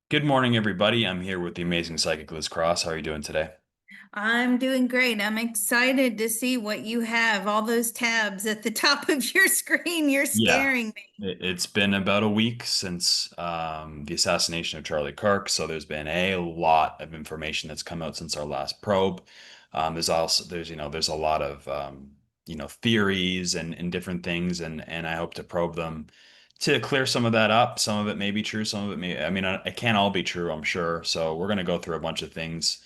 Good morning, everybody. I'm here with the amazing psychic Liz Cross. How are you doing today? I'm doing great. I'm excited to see what you have. All those tabs at the top of your screen. You're Yeah, scaring me. it's been about a week since the assassination of Charlie Kirk, so there's been a lot of information that's come out since our last probe. There's a lot of theories and different things, and I hope to probe them to clear some of that up. Some of it may be true, some of it may. I mean, it can't all be true, I'm sure. So we're going to go through a bunch of things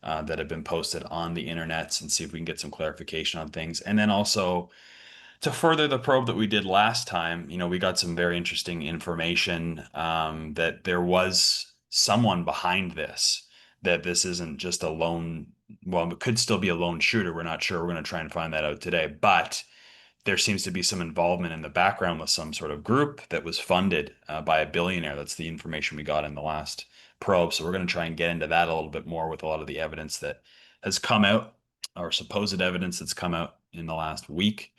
that have been posted on the internets and see if we can get some clarification on things, and then also to further the probe that we did last time, we got some very interesting information that there was someone behind this, that this isn't just a lone, well, it could still be a lone shooter. We're not sure. We're going to try and find that out today. But there seems to be some involvement in the background with some sort of group that was funded by a billionaire. That's the information we got in the last probe. So we're going to try and get into that a little bit more with a lot of the evidence that has come out, or supposed evidence that's come out in the last week.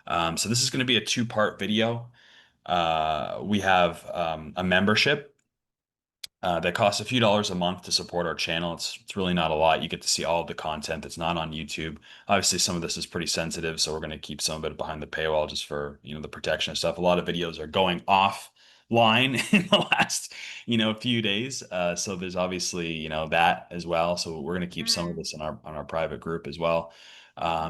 So this is going to be a two-part video. We have a membership that costs a few dollars a month to support our channel. It's really not a lot. You get to see all of the content that's not on YouTube. Obviously, some of this is pretty sensitive, so we're going to keep some of it behind the paywall just for, the protection and stuff. A lot of videos are going offline in the last, few days. So there's obviously, that as well. So we're going to keep some of Mm. this on our private group as well.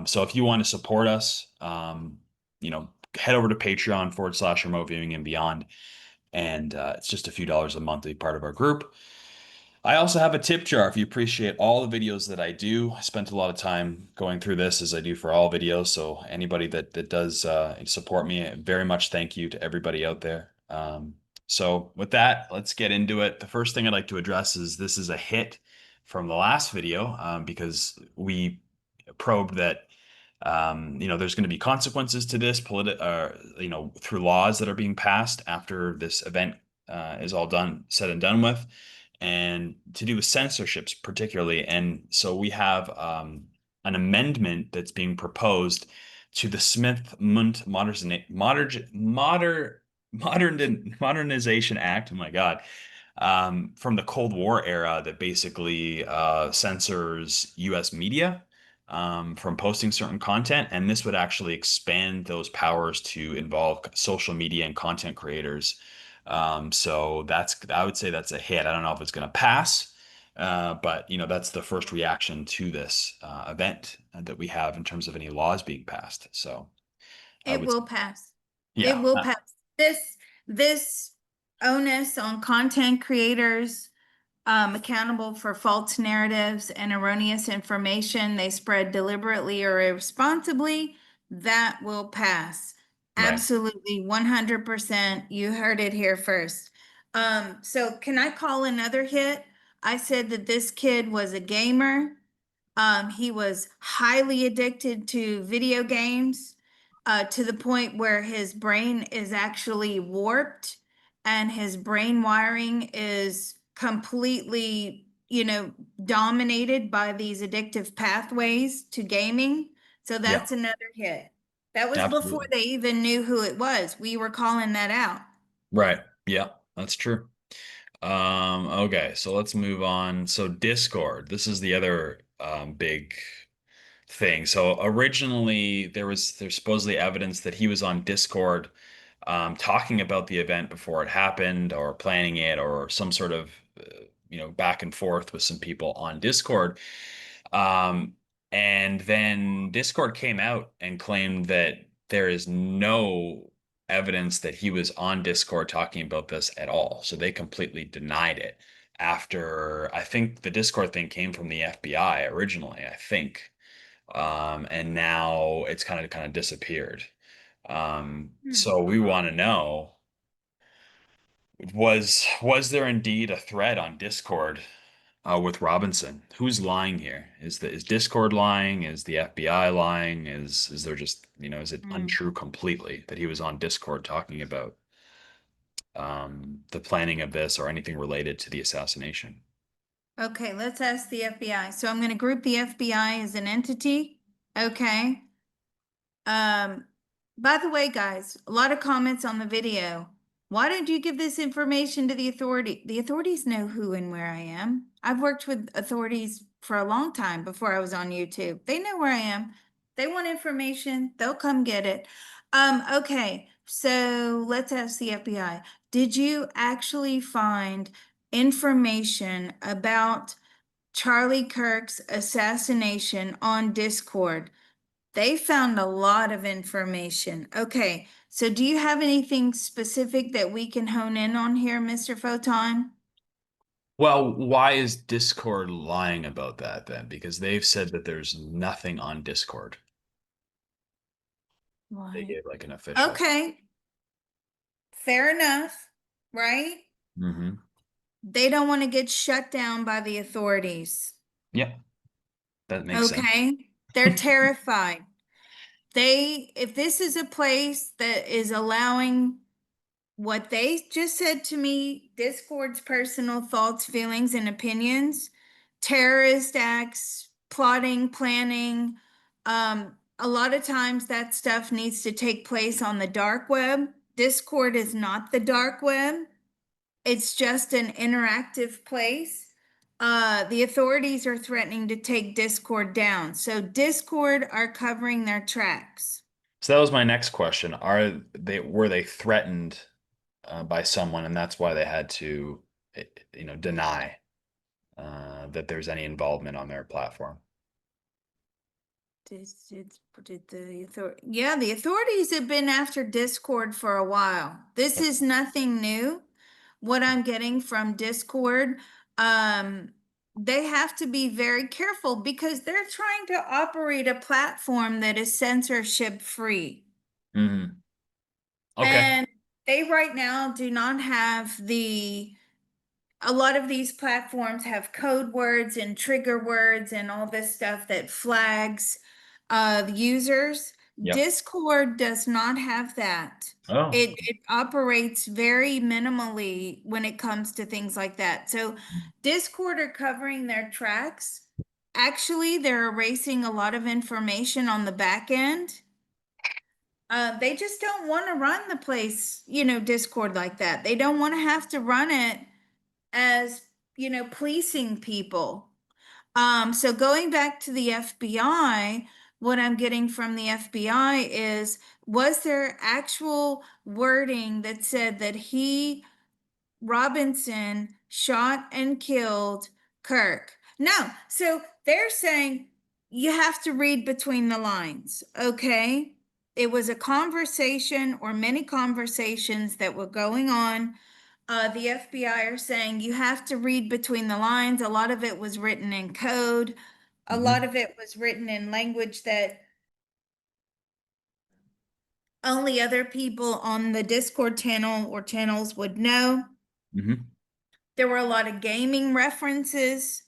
So if you want to support us, head over to Patreon / remote viewing and beyond. And it's just a few dollars a month to be part of our group. I also have a tip jar if you appreciate all the videos that I do. I spent a lot of time going through this as I do for all videos. So anybody that does support me, very much thank you to everybody out there. So with that, let's get into it. The first thing I'd like to address is this is a hit from the last video because we probed that there's going to be consequences to this through laws that are being passed after this event is all done, said and done with, and to do with censorships particularly. And so we have an amendment that's being proposed to the Smith-Mundt Modernization Act. Oh my God. From the Cold War era that basically censors U.S. media from posting certain content, and this would actually expand those powers to involve social media and content creators. So I would say that's a hit. I don't know if it's going to pass, but that's the first reaction to this event that we have in terms of any laws being passed. So I It would, will pass. It yeah, will pass. This onus on content creators accountable for false narratives and erroneous information they spread deliberately or irresponsibly, that will pass. right. Absolutely, 100%. You heard it here first. So can I call another hit? I said that this kid was a gamer. He was highly addicted to video games, to the point where his brain is actually warped and his brain wiring is completely, dominated by these addictive pathways to gaming. So Yeah, that's another hit. That was before absolutely. they even knew who it was. We were calling that out. Right. Yeah, that's true. Okay, so let's move on. So Discord, this is the other big thing. So originally there's supposedly evidence that he was on Discord talking about the event before it happened or planning it or some sort of back and forth with some people on Discord. Um, and then Discord came out and claimed that there is no evidence that he was on Discord talking about this at all. So they completely denied it after I think the Discord thing came from the FBI originally, I think. And now it's kind of disappeared. Hmm. So we want to know, was there indeed a thread on Discord with Robinson? Who's lying here? Is Discord lying? Is the FBI lying? Is there just, is it Hmm. untrue completely that he was on Discord talking about the planning of this or anything related to the assassination? Okay, let's ask the FBI. So I'm going to group the FBI as an entity. Okay. Um, by the way, guys, a lot of comments on the video. Why don't you give this information to the authority? The authorities know who and where I am. I've worked with authorities for a long time before I was on YouTube. They know where I am. They want information, they'll come get it. Okay, so let's ask the FBI. Did you actually find information about Charlie Kirk's assassination on Discord? They found a lot of information. Okay, so do you have anything specific that we can hone in on here, Mr. Photon? Well, why is Discord lying about that then? Because they've said that there's nothing on Discord. They Why? gave like an official. Okay, fair enough, right? Hmm. They don't want to get shut down by the authorities. Yeah, that makes sense. Okay, they're terrified. If this is a place that is allowing what they just said to me, Discord's personal thoughts, feelings, and opinions, terrorist acts, plotting, planning. A lot of times that stuff needs to take place on the dark web. Discord is not the dark web. It's just an interactive place. The authorities are threatening to take Discord down. So Discord are covering their tracks. So that was my next question. Were they threatened by someone, and that's why they had to, deny that there's any involvement on their platform? Did the authority? Yeah, the authorities have been after Discord for a while. This is nothing new. What I'm getting from Discord, um, they have to be very careful because they're trying to operate a platform that is censorship free. Hmm. Okay. And they right now do not have a lot of these platforms have code words and trigger words and all this stuff that flags the users. Yep. Discord does not have that. Oh. It operates very minimally when it comes to things like that. So Discord are covering their tracks. Actually, they're erasing a lot of information on the back end. They just don't want to run the place, Discord like that. They don't want to have to run it as policing people. So going back to the FBI, what I'm getting from the FBI is, was there actual wording that said that Robinson shot and killed Kirk? No. So they're saying you have to read between the lines, okay? It was a conversation or many conversations that were going on. The FBI are saying you have to read between the lines. A lot of it was written in code. A lot Hmm. of it was written in language that only other people on the Discord channel or channels would know. Hmm. There were a lot of gaming references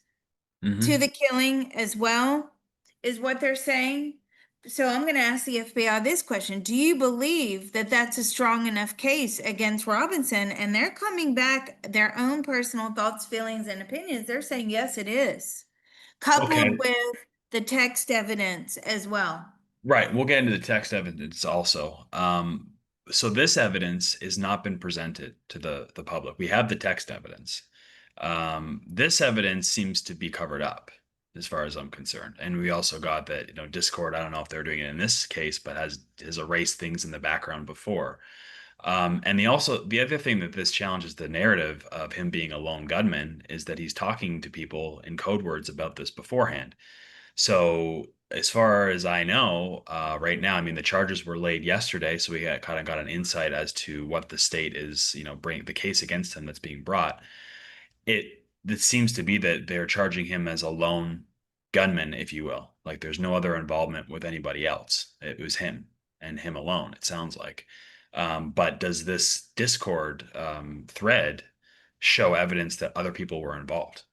to Hmm. the killing as well, is what they're saying. So I'm going to ask the FBI this question. Do you believe that that's a strong enough case against Robinson? And they're coming back their own personal thoughts, feelings, and opinions. They're saying, yes, it is, coupled Okay. with the text evidence as well. Right. We'll get into the text evidence also. So this evidence has not been presented to the public. We have the text evidence. This evidence seems to be covered up, as far as I'm concerned. And we also got that, Discord, I don't know if they're doing it in this case, but has erased things in the background before. And the other thing that this challenges the narrative of him being a lone gunman is that he's talking to people in code words about this beforehand. So as far as I know, right now, I mean, the charges were laid yesterday, so kind of got an insight as to what the state is, bring the case against him that's being brought. It seems to be that they're charging him as a lone gunman, if you will. Like there's no other involvement with anybody else. It was him and him alone, it sounds like. But does this Discord thread show evidence that other people were involved?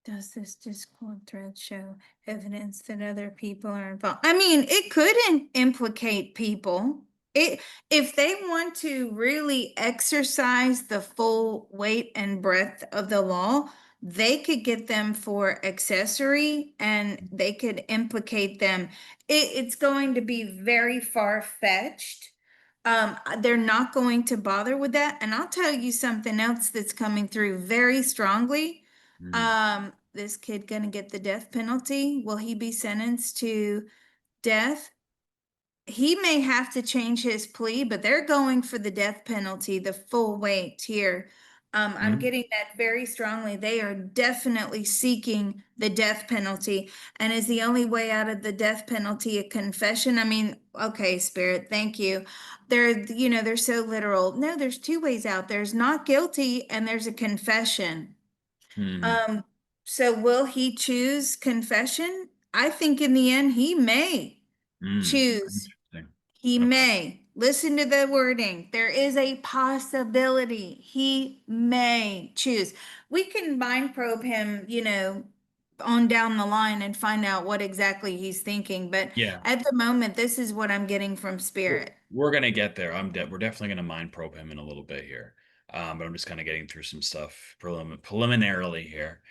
Does this Discord thread show evidence that other people are involved? I mean, it could implicate people. If they want to really exercise the full weight and breadth of the law, they could get them for accessory and they could implicate them. It's going to be very far-fetched. They're not going to bother with that. And I'll tell you something else that's coming through very strongly. Mm, This kid gonna get the death penalty. Will he be sentenced to death? He may have to change his plea, but they're going for the death penalty, the full weight here. I'm mm, getting that very strongly. They are definitely seeking the death penalty. And is the only way out of the death penalty a confession? I mean, okay, Spirit, thank you. They're so literal. No, there's two ways out. There's not guilty and there's a confession. mm, Um, so will he choose confession? I think in the end he may mm. choose. Interesting. He Okay. may. Listen to the wording. There is a possibility he may choose. We can mind probe him, on down the line and find out what exactly he's thinking. But Yeah. at the moment, this is what I'm getting from We're, Spirit. we're gonna get there. We're definitely gonna mind probe him in a little bit here. But I'm just kind of getting through some stuff preliminarily here.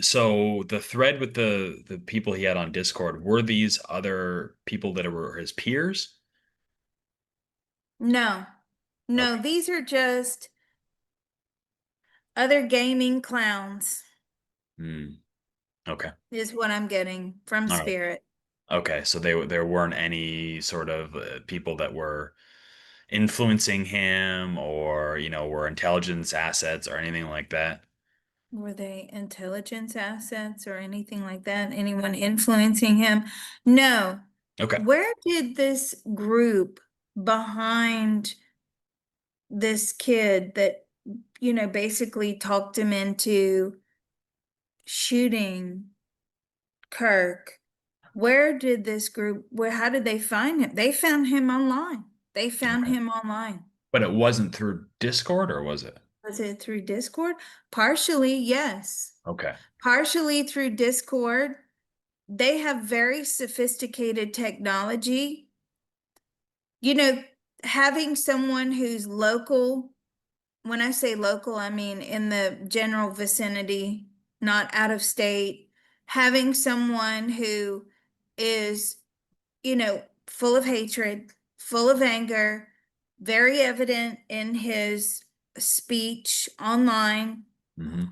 So the thread with the people he had on Discord, were these other people that were his peers? No, no, Okay. these are just other gaming clowns, Hmm. Okay. is what I'm getting from All right. Spirit. Okay. So there weren't any sort of people that were influencing him or, were intelligence assets or anything like that. Were they intelligence assets or anything like that? Anyone influencing him? No. Okay. Where did this group behind this kid that, basically talked him into shooting Kirk? How did they find him? They found him online. They found Okay. him online. But it wasn't through Discord, or was it? Was it through Discord? Partially, yes. Okay. Partially through Discord. They have very sophisticated technology. You know, having someone who's local, when I say local, I mean in the general vicinity, not out of state, having someone who is, full of hatred, full of anger, very evident in his speech online. Hmm.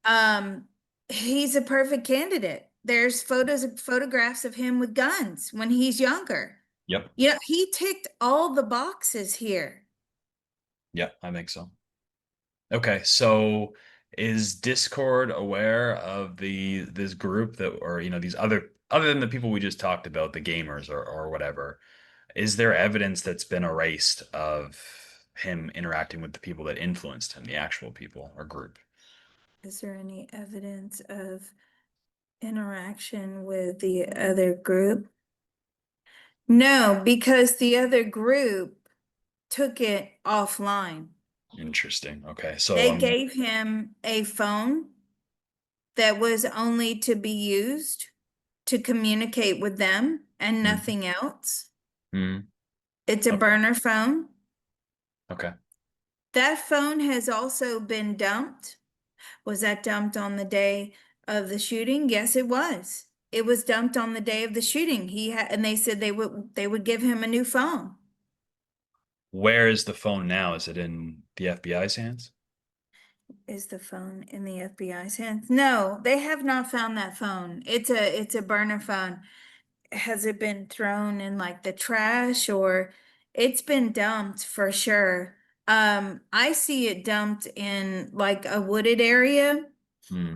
Um, he's a perfect candidate. There's photographs of him with guns when he's younger. Yep. He ticked all the boxes here. Yep, I think so. Okay, so is Discord aware of this group that, or these other than the people we just talked about, the gamers or whatever, is there evidence that's been erased of him interacting with the people that influenced him, the actual people or group? Is there any evidence of interaction with the other group? No, because the other group took it offline. Interesting. Okay, so They gave him a phone that was only to be used to communicate with them and mm, nothing else. mm, It's a okay, burner phone. okay. That phone has also been dumped. Was that dumped on the day of the shooting? Yes, it was. It was dumped on the day of the shooting. And they said they would give him a new phone. Where is the phone now? Is it in the FBI's hands? Is the phone in the FBI's hands? No, they have not found that phone. It's a burner phone. Has it been thrown in like the trash, or it's been dumped for sure? I see it dumped in like a wooded area, Hmm.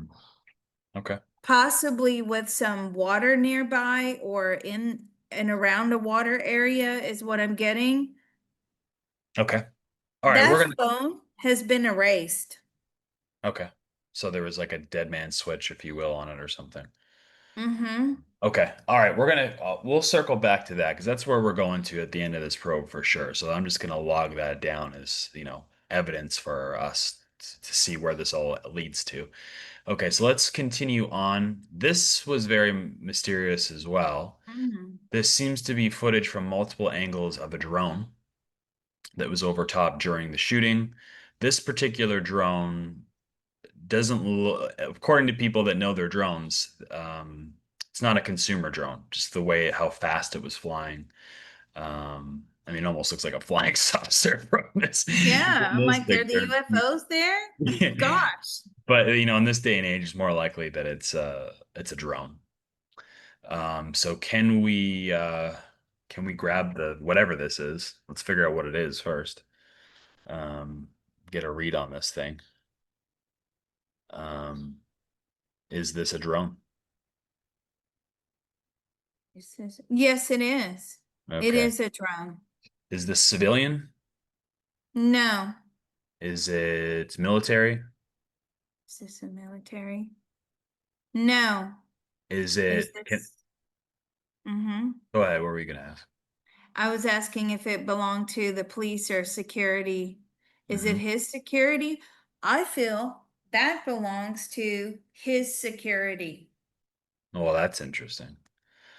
Okay. possibly with some water nearby or in and around a water area is what I'm getting. Okay. All right, we're That gonna phone has been erased. Okay. So there was like a dead man switch, if you will, on it or something. Mm-hmm. Okay. All right. We'll circle back to that because that's where we're going to at the end of this probe for sure. So I'm just gonna log that down as, evidence for us to see where this all leads to. Okay. So let's continue on. This was very mysterious as well. Mm-hmm. This seems to be footage from multiple angles of a drone that was over top during the shooting. This particular drone doesn't look, according to people that know their drones, it's not a consumer drone, just the way how fast it was flying. I mean, it almost looks like a flying saucer from Yeah, I'm this like, they're the picture. UFOs there? Gosh. But in this day and age, it's more likely that it's a drone. So can we grab the whatever this is? Let's figure out what it is first. Um, get a read on this thing. Um, is this a drone? Yes, it is. It Okay. is a drone. Is this civilian? No. Is it military? Is this a military? No. Is Is it can this? Mm-hmm. go ahead, what were we gonna ask? I was asking if it belonged to the police or security. Is it Hmm. his security? I feel that belongs to his security. Well, that's interesting.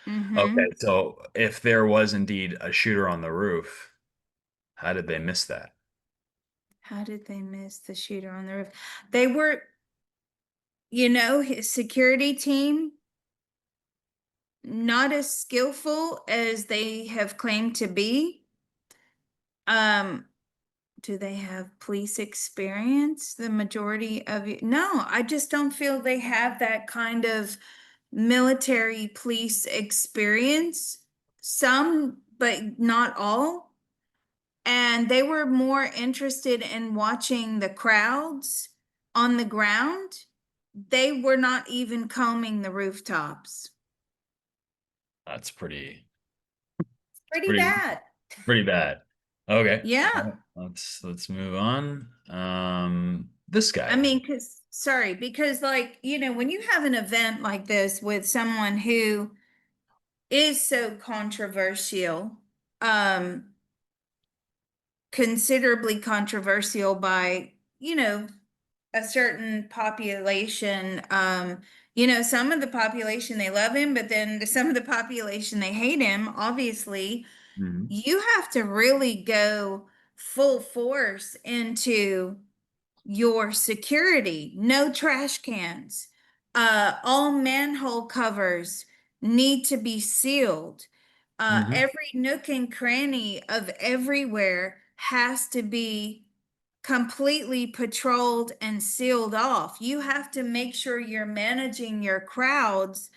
Okay, Mm-hmm. so if there was indeed a shooter on the roof, how did they miss that? How did they miss the shooter on the roof? They were, his security team, not as skillful as they have claimed to be. Um, do they have police experience? The majority of you? No, I just don't feel they have that kind of military police experience. Some, but not all. And they were more interested in watching the crowds on the ground. They were not even combing the rooftops. That's it's Pretty bad. pretty bad. Okay. Yeah. Let's move on. This I guy. mean, because like, when you have an event like this with someone who is so controversial, um, considerably controversial by, a certain population, some of the population they love him, but then some of the population they hate him, obviously. Mhm. You have to really go full force into your security. No trash cans. All manhole covers need to be sealed. Mhm. Every nook and cranny of everywhere has to be completely patrolled and sealed off. You have to make sure you're managing your crowds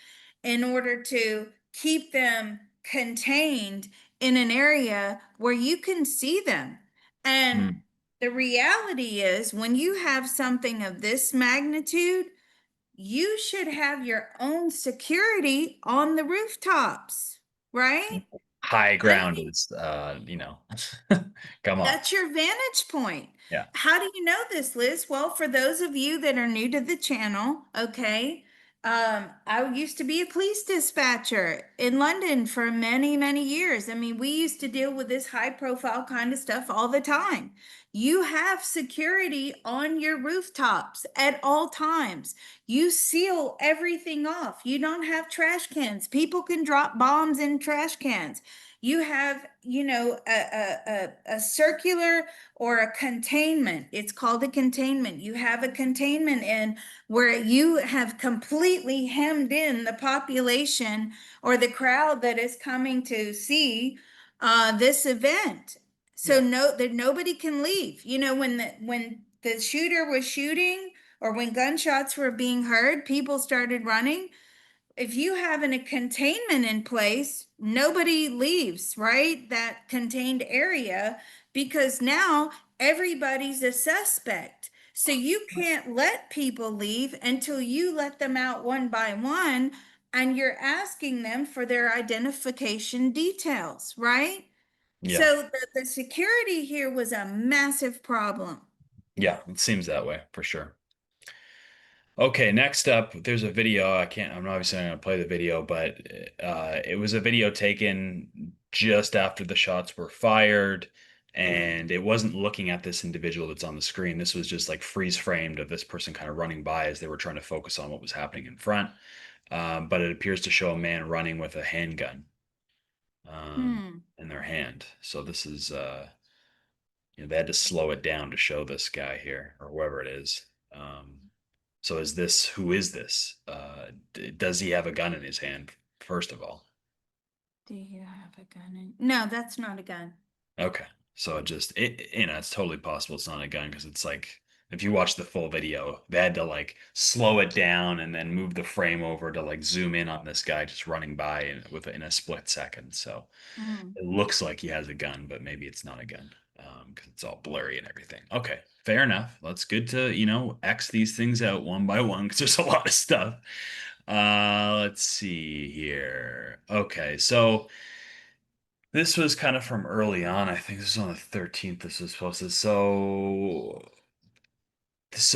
in order to keep them contained in an area where you can see them. And Mm. the reality is, when you have something of this magnitude, you should have your own security on the rooftops, right? High I ground mean, is come on. that's your vantage point. Yeah. How do you know this, Liz? Well, for those of you that are new to the channel, okay, I used to be a police dispatcher in London for many, many years. I mean, we used to deal with this high profile kind of stuff all the time. You have security on your rooftops at all times. You seal everything off. You don't have trash cans. People can drop bombs in trash cans. You have, a circular or a containment. It's called a containment. You have a containment in where you have completely hemmed in the population or the crowd that is coming to see this event. So Yeah. no, that nobody can leave. When the shooter was shooting or when gunshots were being heard, people started running. If you have a containment in place, nobody leaves, right? That contained area, because now everybody's a suspect. So you can't let people leave until you let them out one by one and you're asking them for their identification details, right? Yeah. So the security here was a massive problem. Yeah. It seems that way for sure. Okay, next up, there's a video. I'm obviously not going to play the video, but it was a video taken just after the shots were fired, and it wasn't looking at this individual that's on the screen. This was just like freeze framed of this person kind of running by as they were trying to focus on what was happening in front. But it appears to show a man running with a handgun Hmm. in their hand. So this is, they had to slow it down to show this guy here or whoever it is. So who is this? Does he have a gun in his hand, first of all? Do you have a gun? No, that's not a gun. Okay. So it's totally possible it's not a gun because it's like if you watch the full video, they had to like slow it down and then move the frame over to like zoom in on this guy just running by in a split second. So Mm. it looks like he has a gun, but maybe it's not a gun because it's all blurry and everything. Okay, fair enough. That's good to, X these things out one by one because there's a lot of stuff. Let's see here. Okay, so this was kind of from early on. I think this was on the 13th. This was posted. So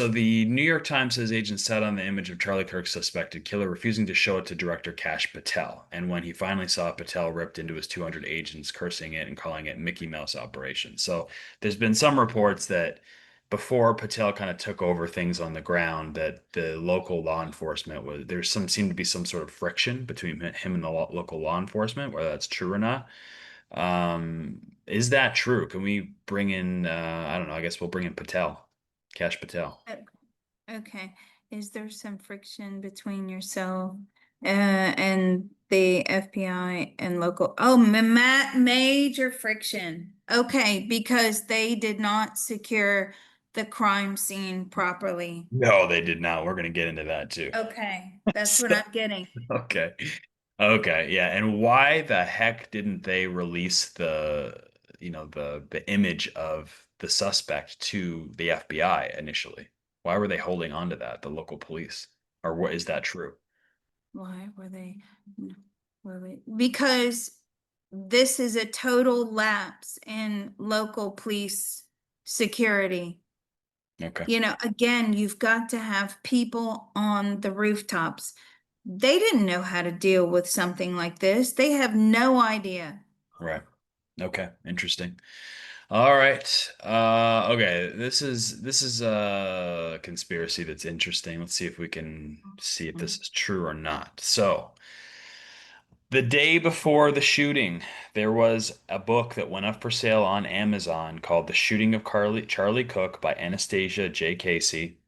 the New York Times says agents sat on the image of Charlie Kirk's suspected killer, refusing to show it to director Kash Patel. And when he finally saw it, Patel ripped into his 200 agents, cursing it and calling it Mickey Mouse operation. So there's been some reports that before Patel kind of took over things on the ground, that the local law enforcement was seemed to be some sort of friction between him and the local law enforcement, whether that's true or not. Is that true? Can we bring in, I don't know, I guess we'll bring in Patel, Cash Patel. O- Okay. Is there some friction between yourself and the FBI and local? Oh, major friction. Okay, because they did not secure the crime scene properly. No, they did not. We're going to get into that too. Okay, that's what So, I'm getting. okay. Okay, yeah. And why the heck didn't they release the image of the suspect to the FBI initially? Why were they holding on to that, the local police? Or what is that true? Why were they? No, because this is a total lapse in local police security. Okay. Again, you've got to have people on the rooftops. They didn't know how to deal with something like this. They have no idea. Right. Okay. Interesting. All right. Okay. This is a conspiracy that's interesting. Let's see if we can see if this is true or not. So, the day before the shooting, there was a book that went up for sale on Amazon called The Shooting of Charlie Cook by Anastasia J. Casey.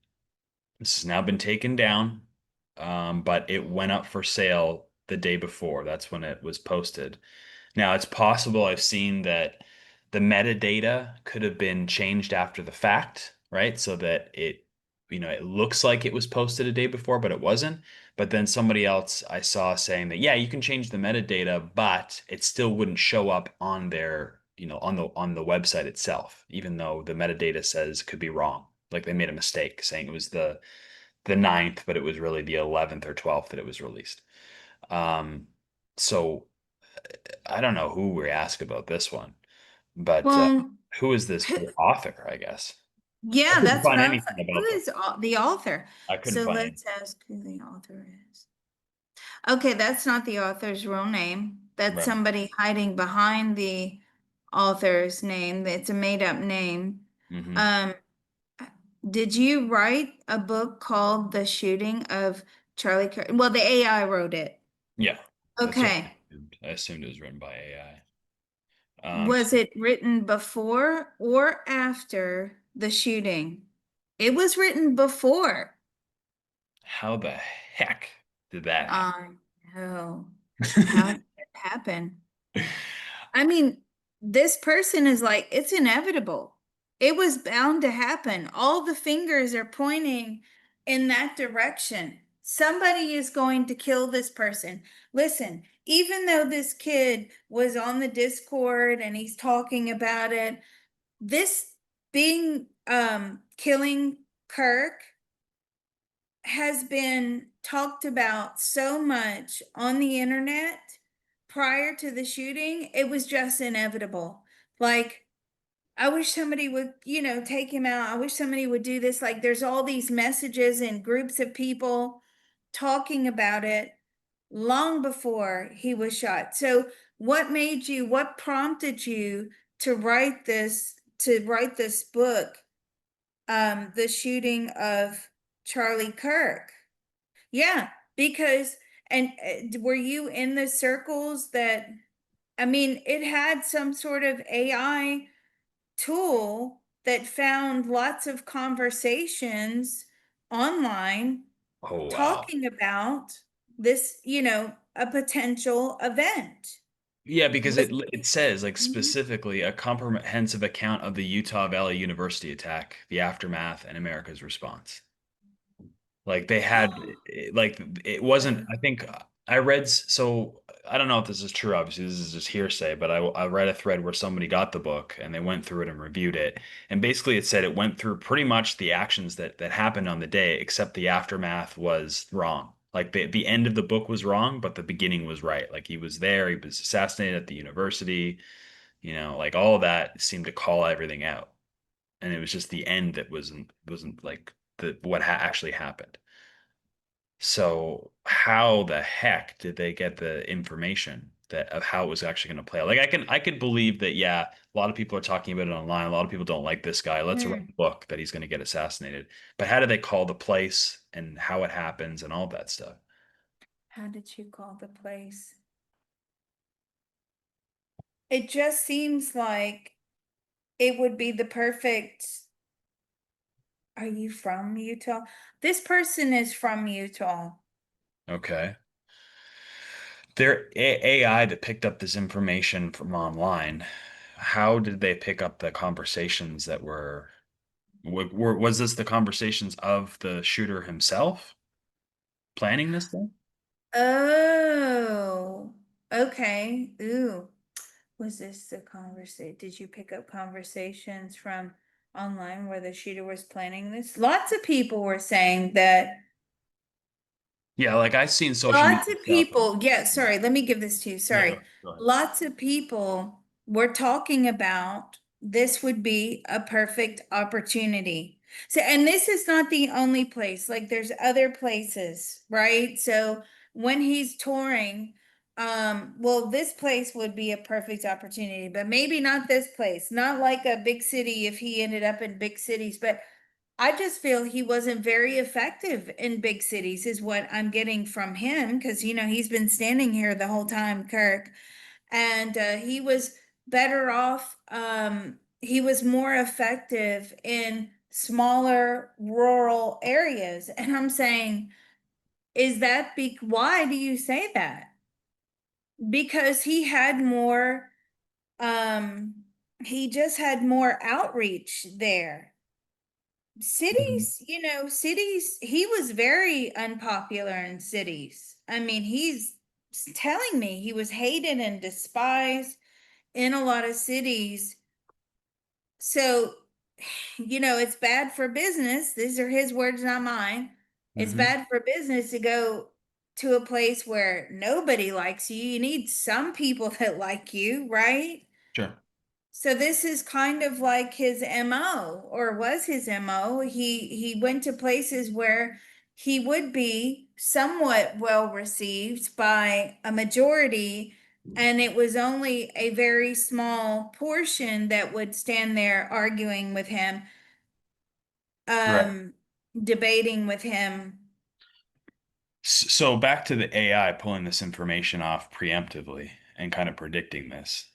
This has now been taken down, but it went up for sale the day before. That's when it was posted. Now, it's possible I've seen that the metadata could have been changed after the fact, right? So that it looks like it was posted a day before, but it wasn't. But then somebody else I saw saying that, yeah, you can change the metadata, but it still wouldn't show up on their, on the website itself, even though the metadata says could be wrong. Like they made a mistake saying it was the ninth, but it was really the 11th or 12th that it was released. Um, so I don't know who we ask about this one, but Well, who is this who- author, I guess? I yeah, couldn't that's what find I'm. anything Who about them. is the author? I couldn't So find any. let's ask who the author is. Okay, that's not the author's real name. That's Right. somebody hiding behind the author's name. It's a made-up name. Hmm. Um, did you write a book called The Shooting of Charlie Kirk? Well, the AI wrote it. Yeah, that's what Okay. I assumed it was written by AI. Was it written before or after the shooting? It was written before. How the heck did that I know. How happen? did it happen? I mean, this person is like, it's inevitable. It was bound to happen. All the fingers are pointing in that direction. Somebody is going to kill this person. Listen, even though this kid was on the Discord and he's talking about it, this being killing Kirk has been talked about so much on the internet prior to the shooting, it was just inevitable. Like, I wish somebody would, take him out. I wish somebody would do this. Like, there's all these messages and groups of people talking about it long before he was shot. So, what prompted you to write this book, The Shooting of Charlie Kirk? Yeah, because and were you in the circles that I mean, it had some sort of AI tool that found lots of conversations online Oh wow. talking about this, a potential event. Yeah, because Was it says like Mhm. specifically a comprehensive account of the Utah Valley University attack, the aftermath, and America's response. Like they had, like it wasn't. I think I read. So I don't know if this is true. Obviously, this is just hearsay. But I read a thread where somebody got the book and they went through it and reviewed it, and basically it said it went through pretty much the actions that happened on the day, except the aftermath was wrong. Like the end of the book was wrong, but the beginning was right. Like he was there, he was assassinated at the university. Like all of that seemed to call everything out, and it was just the end that wasn't like the what ha actually happened. So how the heck did they get the information that of how it was actually going to play out? Like I could believe that, yeah, a lot of people are talking about it online. A lot of people don't like this guy. Let's write a Mm. book that he's going to get assassinated. But how do they call the place and how it happens and all that stuff? How did you call the place? It just seems like it would be the perfect. Are you from Utah? This person is from Utah. Okay. Their AI that picked up this information from online, how did they pick up the conversations that was this the conversations of the shooter himself planning this thing? Oh, okay. Ooh, was this the conversation? Did you pick up conversations from online where the shooter was planning this? Lots of people were saying that. Yeah, like I've seen social Lots media of stuff. people, yeah, sorry, let me give this to you. Yeah, Sorry. go ahead. Lots of people were talking about this would be a perfect opportunity. So, and this is not the only place, like there's other places, right? So when he's touring, well, this place would be a perfect opportunity, but maybe not this place, not like a big city if he ended up in big cities, but I just feel he wasn't very effective in big cities, is what I'm getting from him. Because, he's been standing here the whole time, Kirk, and he was better off. He was more effective in smaller rural areas. And I'm saying, why do you say that? Because um, he just had more outreach there. Mhm. Cities, he was very unpopular in cities. I mean, he's telling me he was hated and despised in a lot of cities. So, it's bad for business. These are his words, not mine. It's Mhm. bad for business to go to a place where nobody likes you. You need some people that like you, right? Sure. So this is kind of like his MO, or was his MO. He went to places where he would be somewhat well received by a majority, and it was only a very small portion that would stand there arguing with him, Right. um, debating with him. So back to the AI pulling this information off preemptively and kind of predicting this.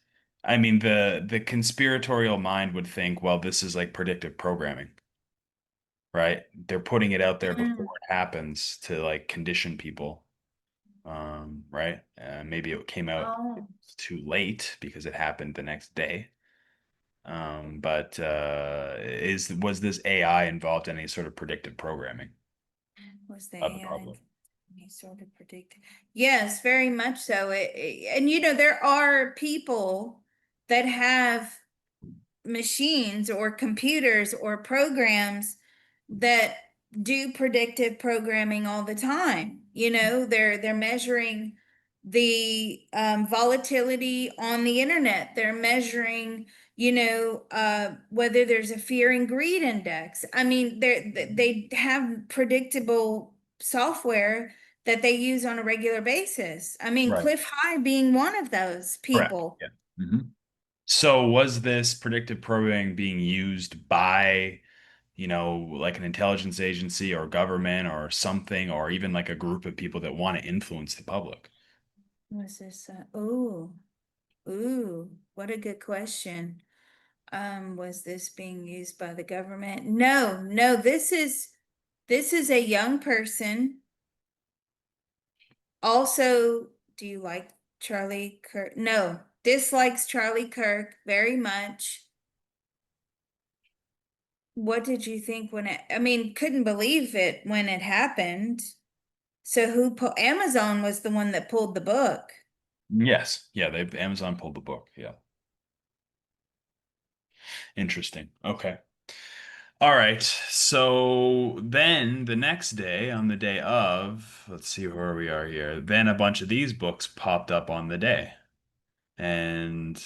I mean, the conspiratorial mind would think, well, this is like predictive programming, right? They're putting it out there before Mm. it happens to like condition people, right? Maybe it came out Oh, too late because it happened the next day. But is was this AI involved in any sort of predictive programming was the of the AI public? any sort of predicted? Yes, very much so. And there are people that have machines or computers or programs that do predictive programming all the time. They're measuring the volatility on the internet. They're measuring, whether there's a fear and greed index. I mean, they have predictable software that they use on a regular basis. I mean, Right. Cliff High being one of those Correct. people. Yeah. Mhm. So was this predictive programming being used by, like an intelligence agency or government or something, or even like a group of people that want to influence the public? Was this? Ooh, what a good question. Was this being used by the government? No, no, this is a young person. Also, do you like Charlie Kirk. No, dislikes Charlie Kirk very much. What did you think when I mean, couldn't believe it when it happened. So Amazon was the one that pulled the book. Yes. Yeah, they Amazon pulled the book. Yeah. Interesting. Okay. All right. So then the next day, on the day of, let's see where we are here. Then a bunch of these books popped up on the day. And,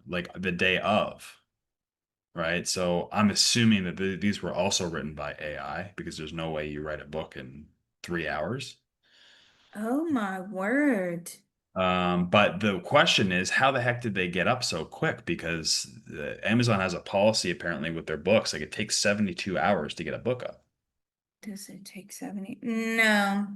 like the day of, right? So I'm assuming that these were also written by AI because there's no way you write a book in 3 hours. Oh my word. But the question is, how the heck did they get up so quick? Because Amazon has a policy apparently with their books, like it takes 72 hours to get a book up. Does it take 70? No.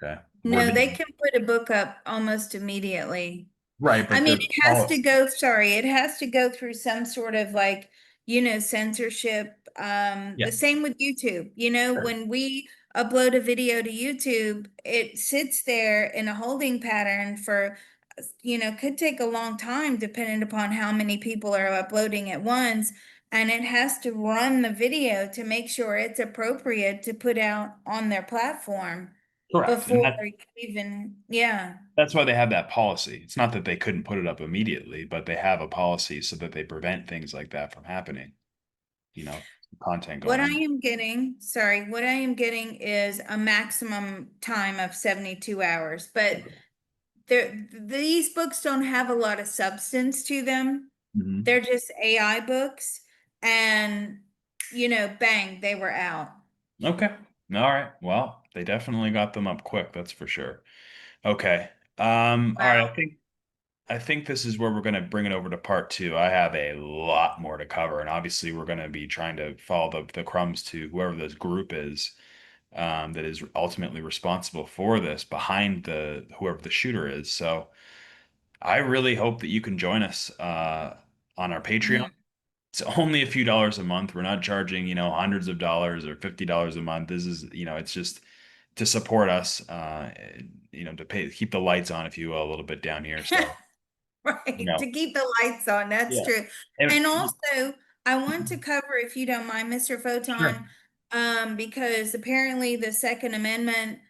Okay. Were No, they they can put a book up almost immediately. right? I But mean, there's it has to policy. go, sorry, it has to go through some sort of like, censorship. Yeah, The same with YouTube. sure. When we upload a video to YouTube, it sits there in a holding pattern for, could take a long time depending upon how many people are uploading at once. And it has to run the video to make sure it's appropriate to put out on their platform Correct. And before you even, yeah. that's why they have that policy. It's not that they couldn't put it up immediately, but they have a policy so that they prevent things like that from happening. You know, content What going I on. am getting, sorry, what I am getting is a maximum time of 72 hours, but these books don't have a lot of substance to them. Mhm. They're just AI books and, bang, they were out. Okay. All right. Well, they definitely got them up quick, that's for sure. Okay. All right. Wow. I think this is where we're going to bring it over to part two. I have a lot more to cover, and obviously we're going to be trying to follow the crumbs to whoever this group is that is ultimately responsible for this behind the whoever the shooter is. So I really hope that you can join us on our Patreon. Mm. It's only a few dollars a month. We're not charging, hundreds of dollars or $50 a month. This is, it's just to support us, to pay, keep the lights on, if you will, a little bit down here. So, you Right, know, to keep the lights on, that's yeah. true. And And also, I want to cover, if you don't mind, Mr. sure. Photon, because apparently the Second Amendment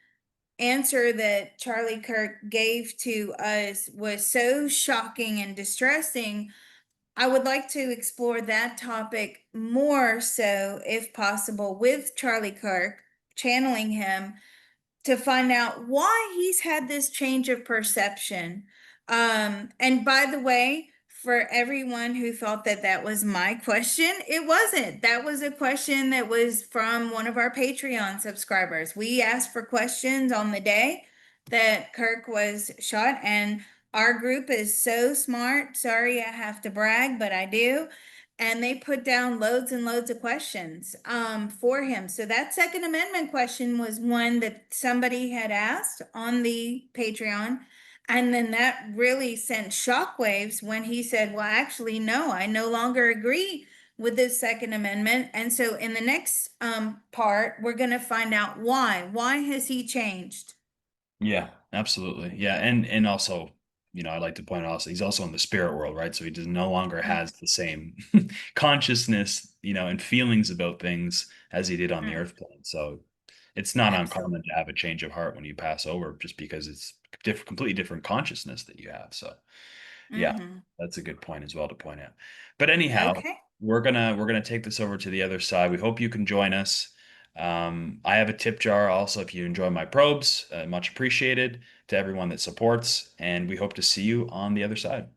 answer that Charlie Kirk gave to us was so shocking and distressing. I would like to explore that topic more so, if possible, with Charlie Kirk, channeling him to find out why he's had this change of perception. And by the way, for everyone who thought that that was my question, it wasn't. That was a question that was from one of our Patreon subscribers. We asked for questions on the day that Kirk was shot, and our group is so smart. Sorry, I have to brag, but I do. And they put down loads and loads of questions for him. So that Second Amendment question was one that somebody had asked on the Patreon. And then that really sent shockwaves when he said, well, actually, no, I no longer agree with this Second Amendment. And so in the next part, we're going to find out why. Why has he changed? Yeah, absolutely. Yeah, and also, I'd like to point out also he's also in the spirit world, right? So he does no longer has the same consciousness, and feelings about things as he did on the Mhm. earth plane. So it's not Absolutely. uncommon to have a change of heart when you pass over, just because it's completely different consciousness that you have. So yeah, Hmm. that's a good point as well to point out. But anyhow, Okay. we're gonna take this over to the other side. We hope you can join us. I have a tip jar also if you enjoy my probes, much appreciated to everyone that supports, and we hope to see you on the other side.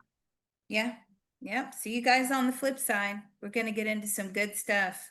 Yeah. Yep. See you guys on the flip side. We're going to get into some good stuff.